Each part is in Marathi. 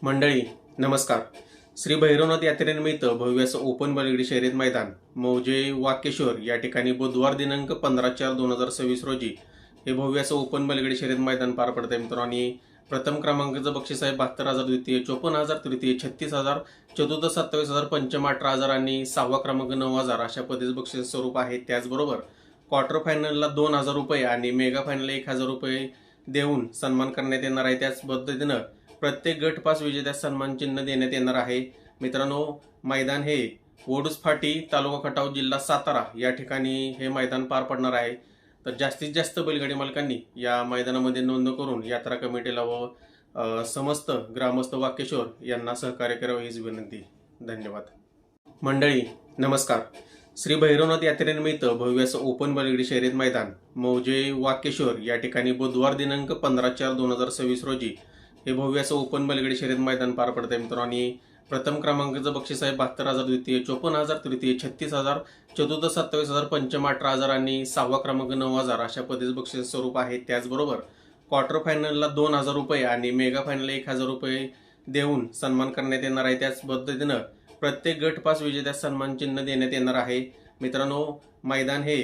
मंडळी नमस्कार. श्री भैरवनाथ यात्रेनिमित्त भव्य असं ओपन बैलगाडी शर्यत मैदान मौजे वाकेश्वर या ठिकाणी बुधवार दिनांक 15/4/2026 रोजी हे भव्य असं ओपन बैलगाडी शर्यत मैदान पार पडत आहे मित्रांनो. आणि प्रथम क्रमांकाचं बक्षीस आहे 72,000, द्वितीय 54,000, तृतीय 36,000, चतुर्थ 27,000, पंचम 18,000 आणि सहावा क्रमांक 9,000 अशा पद्धतीचं बक्षीस स्वरूप आहे. त्याचबरोबर क्वार्टर फायनलला 2,000 रुपये आणि मेगा फायनलला 1,000 रुपये देऊन सन्मान करण्यात येणार आहे. त्याच पद्धतीनं प्रत्येक गट पास विजेत्यास सन्मान चिन्ह देण्यात येणार आहे. मित्रांनो, मैदान हे वडूज फाटी, तालुका खटाव, जिल्हा सातारा या ठिकाणी हे मैदान पार पडणार आहे. तर जास्तीत जास्त बैलगाडी मालकांनी या मैदानामध्ये नोंद करून यात्रा कमिटीला व समस्त ग्रामस्थ वाकेश्वर यांना सहकार्य करावे हीच विनंती. धन्यवाद. मंडळी नमस्कार. श्री भैरवनाथ यात्रेनिमित्त भव्य असं ओपन बैलगाडी शर्यत मैदान मौजे वाकेश्वर या ठिकाणी बुधवार दिनांक 15/4/2026 रोजी हे भव्य असं ओपन बैलगाडी शर्यत मैदान पार पडत आहे मित्रांनो. आणि प्रथम क्रमांकाचं बक्षीस आहे 72,000, द्वितीय 54,000, तृतीय 36,000, चतुर्थ 27,000, पंचम 18,000 आणि सहावा क्रमांक 9,000 अशा पद्धतीचं बक्षीस स्वरूप आहे. त्याचबरोबर क्वार्टर फायनलला 2,000 रुपये आणि मेगा फायनलला 1,000 रुपये देऊन सन्मान करण्यात येणार आहे. त्याच पद्धतीनं प्रत्येक गट पास विजेत्यास सन्मान चिन्ह देण्यात येणार आहे. मित्रांनो, मैदान हे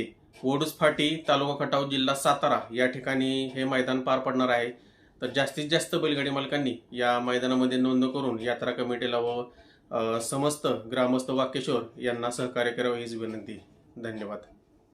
वडूज फाटी, तालुका खटाव, जिल्हा सातारा या ठिकाणी हे मैदान पार पडणार आहे. तर जास्तीत जास्त बैलगाडी मालकांनी या मैदानामध्ये नोंद करून यात्रा कमिटीला व समस्त ग्रामस्थ वाकेश्वर यांना सहकार्य करावे हीच विनंती. धन्यवाद.